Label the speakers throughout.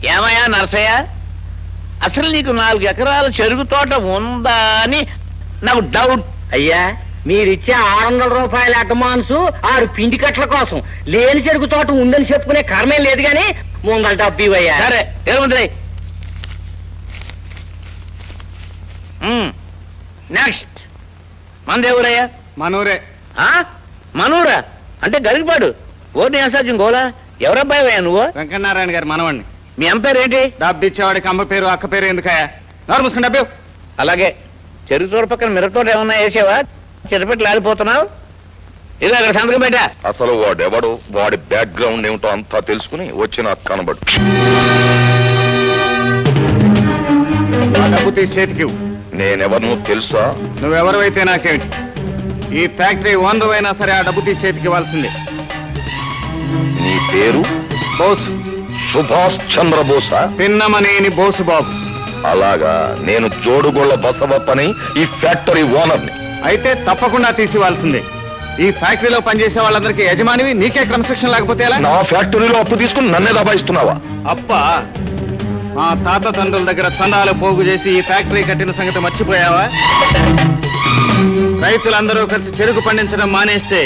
Speaker 1: ఏమయ్యా నరసయ్య, అసలు నీకు 4 ఎకరాల చెరుకు తోట ఉందా అని నాకు డౌట్.
Speaker 2: అయ్యా, మీరిచ్చే 600 రూపాయల అడ్వాన్స్ 6 పిండి కట్ల కోసం లేని చెరుకు తోట ఉందని చెప్పుకునే కర్మేం లేదు గాని ముందర డబ్బు ఇవ్వయ్యా.
Speaker 1: సరే ఏముంది. నెక్స్ట్ మందేవురయ్యా?
Speaker 3: మనూరే.
Speaker 1: మనూరా అంటే గరికపాడు. ఓర్ని అసాధ్యం గోలా. ఎవరబ్బాయ్యా నువ్వు?
Speaker 3: వెంకటనారాయణ గారు మనవాణ్ణి.
Speaker 1: మీ అమ్మ పేరు ఏంటి?
Speaker 3: డబ్బు ఇచ్చేవాడికి అమ్మ పేరు అక్క పేరు ఎందుకయ్యా? నోరు మూసుకుని డబ్బు.
Speaker 1: అలాగే చెరుకు తోట పక్కన మిరపతోట ఏమన్నా వేసావా? చెరుపెట్లు ఆడిపోతున్నావు. ఇది అక్కడ సంతకం పెట్టా.
Speaker 4: అసలు వాడెవడు, వాడి బ్యాక్గ్రౌండ్ ఏమిటో అంతా తెలుసుకుని వచ్చి నాకు కనబడు.
Speaker 3: డబ్బు తీసి చేతికి ఇవ్వు.
Speaker 4: నేనెవరు తెలుసా?
Speaker 3: నువ్వెవరైతే నాకేమిటి? ఈ ఫ్యాక్టరీ ఓనర్ అయినా సరే ఆ డబ్బు తీసి చేతికి ఇవ్వాల్సిందే.
Speaker 4: నీ పేరు?
Speaker 3: బోసు.
Speaker 4: సుభాష్ చంద్రబోసా?
Speaker 3: పిన్నమనేని బోసు బాబు.
Speaker 4: అలాగా, నేను జోడుగోళ్ల బసవప్పని, ఈ ఫ్యాక్టరీ ఓనర్ని.
Speaker 3: అయితే తప్పకుండా తీసివ్వాల్సిందే. ఈ ఫ్యాక్టరీలో పనిచేసే వాళ్ళందరికీ యజమానివి, నీకే క్రమశిక్షణ లేకపోతే ఎలా?
Speaker 4: నా ఫ్యాక్టరీలో అప్పు తీసుకుని నన్నే దబాయిస్తున్నావా?
Speaker 3: అప్పా, మా తాత తండ్రుల దగ్గర చందాలు పోగు చేసి ఈ ఫ్యాక్టరీ కట్టిన సంగతి మర్చిపోయావా? రైతులందరూ కలిసి చెరుకు పండించడం మానేస్తే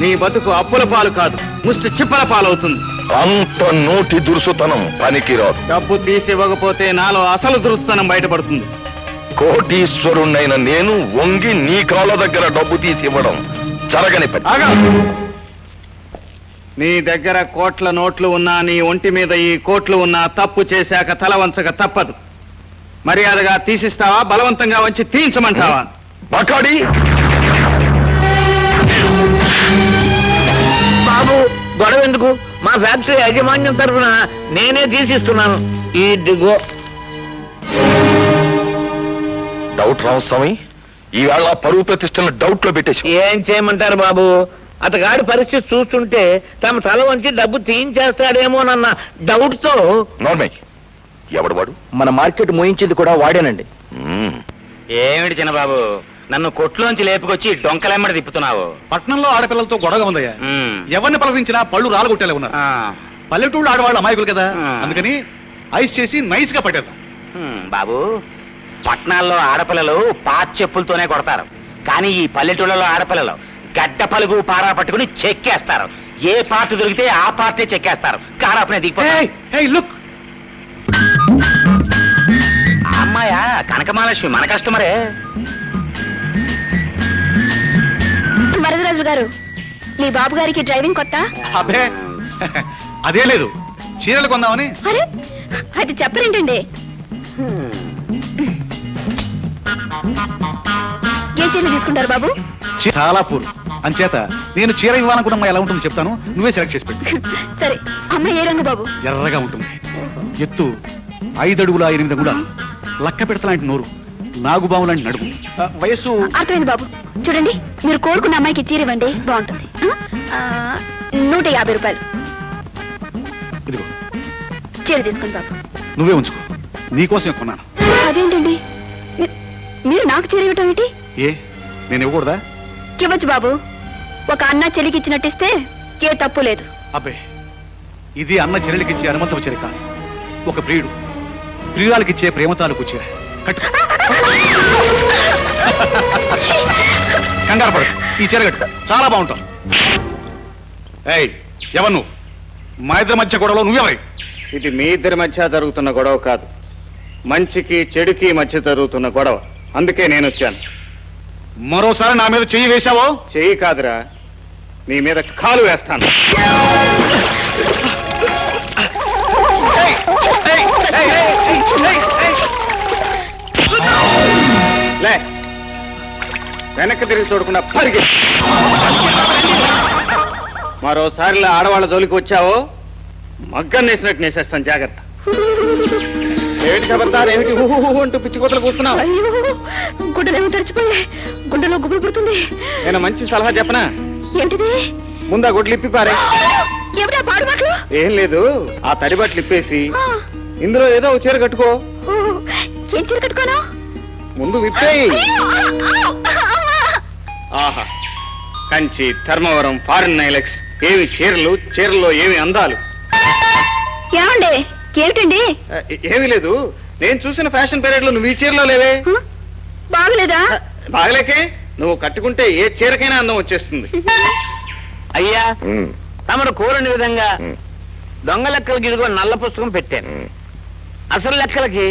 Speaker 3: నీ బతుకు అప్పుల పాలు కాదు, ముష్టి చిప్పల పాలవుతుంది.
Speaker 4: అంత నోటి దురుసుతనం పనికిరాదు.
Speaker 3: డబ్బు తీసివ్వకపోతే నాలో అసలు దురుసుతనం బయటపడుతుంది.
Speaker 4: కోటీశ్వరుణ్ణైన నేను వంగి నీ కాళ్ళ దగ్గర డబ్బు తీసి ఇవ్వడం జరగని పని.
Speaker 3: ఆగా! నీ దగ్గర కోట్ల నోట్లు ఉన్నా, నీ ఒంటి మీద ఈ కోట్లు ఉన్నా, తప్పు చేశాక తల వంచక తప్పదు. మర్యాదగా తీసిస్తావా, బలవంతంగా వంచి తీయించమంటావా?
Speaker 4: బకాడి
Speaker 1: బాబు గొడవ ఎందుకు? మా ఫ్యాక్టరీ యాజమాన్యం తరఫున నేనే తీసిస్తున్నాను. ఇదిగో.
Speaker 4: డౌట్ రామస్వామి, ఈవేళ పరువు ప్రతిష్టలను డౌట్ లో పెట్టేసి.
Speaker 1: ఏం చేయమంటారు బాబు? అతగాడి పరిస్థితి చూస్తుంటే తమ తల వంచి డబ్బు తీయించేస్తాడేమోనన్న డౌట్ తో.
Speaker 4: నార్మల్, ఎవడు వాడు?
Speaker 2: మన మార్కెట్ మోయించింది కూడా వాడేనండి.
Speaker 5: ఏమిటి చిన్నబాబు, నన్ను కొట్లోంచి లేపుకొచ్చి డొంకలెమ్మడి తిప్పుతున్నావు?
Speaker 3: పట్నంలో ఆడపిల్లలతో గొడవ ఉందయ్యా. ఎవరిని పలకరించినా పళ్ళు రాలగొట్టేలా ఉన్నారు. పల్లెటూళ్ళు ఆడవాళ్ళు అమాయకులు కదా, అందుకని ఐస్ చేసి నైస్ గా పట్టేద్దాం.
Speaker 5: బాబు, పట్నాల్లో ఆడపిల్లలు పాత చెప్పులతోనే కొడతారు, కానీ ఈ పల్లెటూళ్ళలో ఆడపిల్లలు గడ్డ పలుగు పారా పట్టుకుని చెక్కేస్తారు. ఏ పార్ట్ దొరికితే ఆ పార్టీ చెక్కేస్తారు. కారాపనే దిగిపోయి అమ్మాయా కనకమహాలక్ష్మి మన కస్టమరే.
Speaker 6: వరదరాజు గారు, మీ బాబు గారికి డ్రైవింగ్ కొత్త?
Speaker 3: అబ్బే అదే లేదు, చీరలు కొందామని.
Speaker 6: అరే, అది చెప్పరేంటండి? ఏ చీరలు తీసుకుంటారు బాబు?
Speaker 3: చాలా పూర్ అంచేత నేను చీర ఇవ్వాలనుకున్న అమ్మాయి ఎలా ఉంటుందో చెప్తాను, నువ్వే సెలెక్ట్ చేసి పెట్టు.
Speaker 6: సరే, అమ్మాయి ఏ రంగు బాబు?
Speaker 3: ఎర్రగా ఉంటుంది, ఎత్తు 5 అడుగుల 8 అంగుళాలు, లక్క పెడతలాంటి నోరు, నాగుబాము లాంటి నడుము, వయస్సు.
Speaker 6: అర్థమైంది బాబు. చూడండి, మీరు కోరుకున్న అమ్మాయికి చీర ఇవ్వండి, బాగుంటుంది. 150 రూపాయలు.
Speaker 3: ఇదిగో
Speaker 6: చీర తీసుకోండి బాబు.
Speaker 3: నువ్వే ఉంచుకో, నీకోసమే కొన్నాను.
Speaker 6: అదేంటండి, మీరు నాకు చీర ఇవ్వటం ఏంటి?
Speaker 3: ఏ, నేను ఇవ్వకూడదా?
Speaker 6: ఇవ్వచ్చు బాబు. ఒక అన్న చెల్లికి ఇచ్చినట్టిస్తే ఏ తప్పు లేదు.
Speaker 3: అబ్బే, ఇది అన్న చెల్లెలికిచ్చే అనుమతం చీర కాదు, ఒక ప్రియుడు ప్రియురాలకిచ్చే ప్రేమ తాలూకు చీర. కట్టు. కంగారు పడు, ఈ చీర కట్టు, చాలా బాగుంటాం. ఏయ్, ఎవరు నువ్వు? మా ఇద్దరి మధ్య గొడవలో నువ్వెవరి? ఇది మీ ఇద్దరి మధ్య జరుగుతున్న గొడవ కాదు, మంచికి చెడుకి మధ్య జరుగుతున్న గొడవ. అందుకే నేను వచ్చాను. మరోసారి నా మీద చెయ్యి వేశావో? చెయ్యి కాదురా, నీ మీద కాలు వేస్తాను. లే, వెనక్కి తిరిగి చూడకుండా పరిగి. మరోసారిలా ఆడవాళ్ళ జోలికి వచ్చావో మగ్గం నేసినట్టు నేసేస్తాను, జాగ్రత్త. ఏమిటి ఖబర్దార్, ఏమిటి అంటూ పిచ్చి కోతలు కూస్తున్నావు?
Speaker 6: గుడ్డలేమో తెరిచిపోయి గుండెలో గుబులు పుడుతుంది.
Speaker 3: నేను మంచి సలహా చెప్పనా?
Speaker 6: ఏమిటిది?
Speaker 3: ముందా గుడ్లు ఇప్పి పారే.
Speaker 6: ఏమిటా పాడు మాటలు?
Speaker 3: ఏం లేదు, ఆ తడి బట్టలు ఇప్పేసి ఇందులో ఏదో ఒక చీర కట్టుకో.
Speaker 6: ఏం చీర కట్టుకోను?
Speaker 3: ముందు విప్పేయి. ఆహా, కంచి, ధర్మవరం, ఫారిన్ నైలెక్స్, ఏమి చీరలు, చీరల్లో ఏమి అందాలు.
Speaker 6: ఏమండి, ఏమిటండి?
Speaker 3: ఏమీ లేదు, నేను చూసిన ఫ్యాషన్ పీరియడ్ లో నువ్వు ఈ చీరలో లేవే.
Speaker 6: హ? బాగలేదా?
Speaker 3: బాగలేకే, నువ్వు కట్టుకుంటే ఏ చీరకైనా అందం వచ్చేస్తుంది.
Speaker 1: అయ్యా
Speaker 4: ఉమ్,
Speaker 1: తమరు కోరని విధంగా
Speaker 4: ఉమ్,
Speaker 1: దొంగ లెక్కలకి ఇదిగో నల్ల పుస్తకం పెట్టాను,
Speaker 4: ఉమ్,
Speaker 1: అసలు లెక్కలకి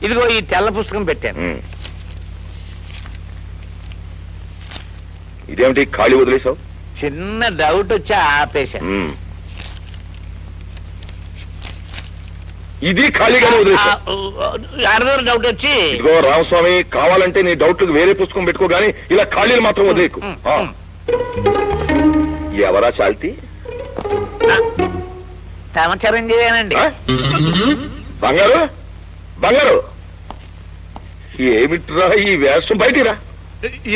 Speaker 1: ఇదిగో ఈ తెల్ల పుస్తకం పెట్టాను.
Speaker 4: ఉమ్. ఇదేమిటి ఖాళీ వదిలేసావు?
Speaker 1: చిన్న డౌట్ వచ్చి ఆపేశాను.
Speaker 4: ఉమ్. ఇది ఖాళీగానే వదిలేసావు.
Speaker 1: అర్థం డౌట్ వచ్చి
Speaker 4: ఇదిగో రామస్వామి, కావాలంటే నీ డౌట్లకు వేరే పుస్తకం పెట్టుకో గానీ ఇలా ఖాళీలు మాత్రం వదిలేకు. ఆ. ఎవరా చాల్తి?
Speaker 1: తమ చిరంజీవేనండి.
Speaker 4: ఆ? బంగారు, బంగారు, ఏమిట్రా ఈ వేషం? బయటిరా.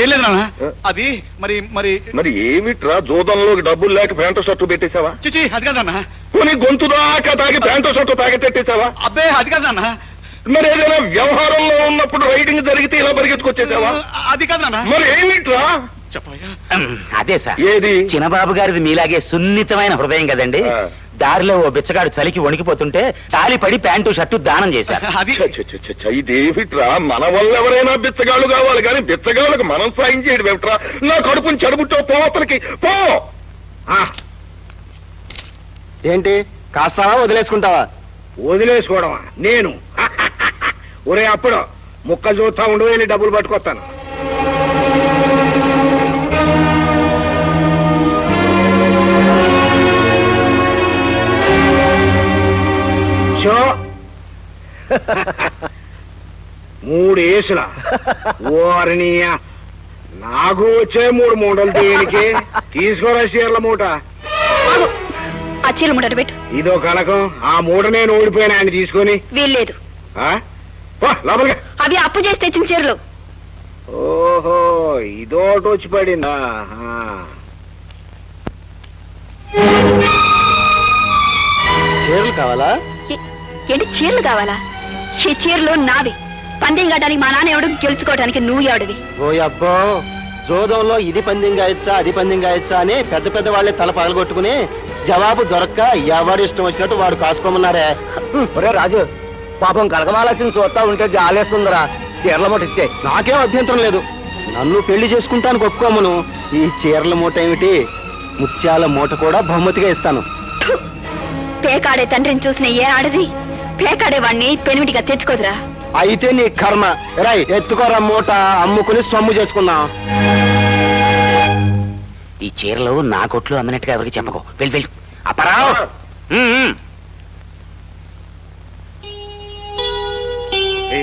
Speaker 3: ఏం లేదు నాన్న, అది మరి మరి
Speaker 4: మరి ఏమిట్రా, జోదంలోకి డబ్బులు లేక ప్యాంటు షర్టు పెట్టేశావా?
Speaker 3: చిచి అది కాదన్నా.
Speaker 4: కొని గొంతు దాకా తాగి ప్యాంటు షర్టు తాగెట్టేసావా?
Speaker 3: అబ్బే అది కాదన్నా.
Speaker 4: మరి ఏదైనా వ్యవహారంలో ఉన్నప్పుడు రైడింగ్ జరిగితే ఇలా పరిగెత్తుకొచ్చేసావా?
Speaker 3: అది కాదన్నా.
Speaker 4: మరి ఏమిట్రా?
Speaker 3: చెప్పయ్యా.
Speaker 5: అదే సార్,
Speaker 4: ఏది?
Speaker 5: చిన్నబాబు గారిది మీలాగే సున్నితమైన హృదయం కదండి.
Speaker 4: ఆ.
Speaker 5: దారిలో ఓ బిచ్చగాడు చలికి వణికిపోతుంటే తాలిపడి ప్యాంటు షర్టు దానం చేశారు.
Speaker 3: అది
Speaker 4: ఛ, ఛ, ఛ, ఛ, ఛ, ఇదేమిట్రా? మన వల్ల ఎవరైనా బిచ్చగాళ్ళు కావాలి కానీ బిచ్చగాళ్ళకి మనం సాయం చేయడం ఏమిట్రా? నా కడుపుని చెడబుట్టో పోతలకి పో.
Speaker 2: ఏంటి కాస్తావా వదిలేసుకుంటావా? వదిలేసుకోవడమా నేను? ఒరే అప్పుడు ముక్క చూస్తా ఉండు, వెళ్ళి డబ్బులు పట్టుకొస్తాను. షో 3 ఏసుల ఓరినియా, నాకు వచ్చే 3 మూటలు దేనికి? తీసుకోరా చీరల మూట.
Speaker 6: ఆగు. ఆ చీర ముడరు పెట్టు.
Speaker 2: ఇదో కనకం, ఆ మూట నేను ఓడిపోయినా ఆయన తీసుకొని.
Speaker 6: వీల్లేదు.
Speaker 2: ఆ? పో, లోపలికి.
Speaker 6: అవి అప్పు చేసి తెచ్చిన చీరలు.
Speaker 2: ఓహో, ఇదోటి వచ్చి పడిందా? చీరలు కావాలా?
Speaker 6: ఏంటి చీరలు కావాలా? ఈ చీరలు నావి. పందెం కట్టడానికి మా నాన్న ఎవడు, గెలుచుకోవడానికి నువ్వు ఎవడివి?
Speaker 2: ఓ అబ్బో, జోదంలో ఇది పందెం గాయచ్చా అది పందెం గాయచ్చా అని పెద్ద పెద్ద వాళ్ళే తల పగలగొట్టుకుని జవాబు దొరక్క ఎవడు ఇష్టం వచ్చినట్టు వాడు కాసుకోమన్నారే. ఒరే రాజు, పాపం కనకమాలక్ష్మి చూస్తా ఉంటే జాలేస్తుందిరా. చీరల మూట ఇచ్చే. నాకేం అభ్యంతరం లేదు, నన్ను పెళ్లి చేసుకుంటాను ఒప్పుకోమను. ఈ చీరల మూట ఏమిటి, ముత్యాల మూట కూడా బహుమతిగా ఇస్తాను.
Speaker 6: ఫు! పేకాడే తండ్రిని చూసిన ఏ ఆడది పేకాడే వాణ్ణి పెనిమిటిగా తెచ్చుకోదురా.
Speaker 2: అయితే నీ కర్మ. రై ఎత్తుకోరా మూట, అమ్ముకుని సొమ్ము చేసుకుందాం.
Speaker 5: ఈ చీరలు నా కొట్లు అమ్మినట్టుగా ఎవరికి చెప్పకో. వెళ్ళి వెళ్ళు. అపరావు.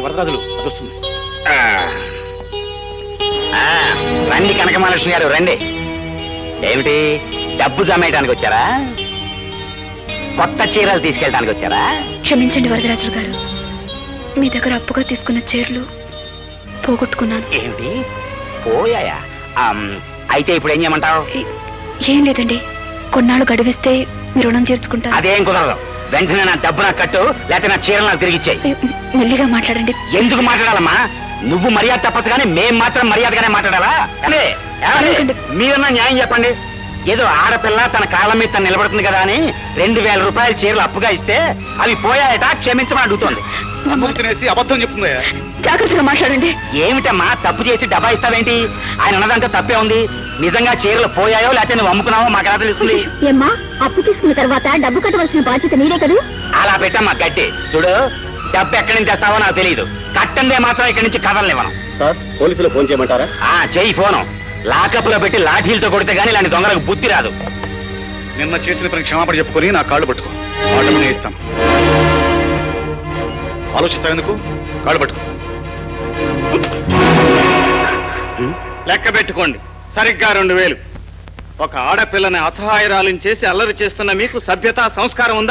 Speaker 3: వరదరాజులు అదొస్తుంది.
Speaker 5: రండి కనకమహాలక్ష్మి గారు, రండి. ఏమిటి, డబ్బు జమేయడానికి వచ్చారా? కొత్త చీరలు తీసుకెళ్ళడానికి వచ్చారా?
Speaker 6: క్షమించండి వరదరాజులు గారు, మీ దగ్గర అప్పుగా తీసుకున్న చీరలు పోగొట్టుకున్నాను.
Speaker 5: ఏమిటి, పోయాయా? అయితే ఇప్పుడు ఏం చేయమంటావు?
Speaker 6: ఏం లేదండి, కొన్నాళ్ళు గడివిస్తే మీ రుణం తీర్చుకుంటా.
Speaker 5: అదేం కుదరదు. వెంటనే నా డబ్బు నాకు కట్టు, లేకపోతే నా చీరలు నాకు తిరిగిచ్చాయి.
Speaker 6: మెల్లిగా మాట్లాడండి.
Speaker 5: ఎందుకు మాట్లాడాలమ్మా? నువ్వు మర్యాద తప్పచ్చు కానీ మేం మాత్రం మర్యాదగానే మాట్లాడాలా? మీరన్నా న్యాయం చెప్పండి. ఏదో ఆడపిల్ల తన కాళ్ళ మీద తను నిలబడుతుంది కదా అని 2000 రూపాయల చీరలు అప్పుగా ఇస్తే అవి పోయాయట, క్షమించమని అడుగుతోంది.
Speaker 3: తినేసి అబద్ధం చెప్తుందా?
Speaker 6: జాగ్రత్తగా మాట్లాడండి.
Speaker 5: ఏమిటమ్మా, తప్పు చేసి డబ్బా ఇస్తావేంటి? ఆయన ఉన్నదంటే తప్పే ఉంది. నిజంగా చీరలు పోయాయో లేకపోతే నువ్వు అమ్ముకున్నావో మాకు ఎలా తెలుస్తుంది?
Speaker 6: ఏమ్మా, అప్పు తీసుకున్న తర్వాత డబ్బు కట్టవలసిన బాధ్యత నీదే కదా.
Speaker 5: అలా పెట్టమ్మా గట్టి. చూడు, డబ్బు ఎక్కడి నుంచి తెస్తావో నాకు తెలియదు. కట్టందే మాత్రం ఇక్కడి నుంచి కదలనివ్వను.
Speaker 2: సార్, పోలీసులు ఫోన్ చేయమంటారా?
Speaker 5: చెయ్యి ఫోను. లాకప్లో పెట్టి లాఠీలతో కొడితే గానీ ఇలాంటి దొంగలకు బుద్ధి రాదు.
Speaker 3: నిన్న చేసిన పని క్షమాపణ చెప్పుకొని నా కాళ్ళు పట్టుకో, వాళ్ళు నేను ఇస్తాను. ఆలోచిస్తావు ఎందుకు? కాళ్ళు పట్టుకో. లెక్క పెట్టుకోండి, సరిగ్గా 2000. ఒక ఆడపిల్లని అసహాయరాలను చేసి అల్లరి చేస్తున్న మీకు సభ్యత సంస్కారం ఉందా?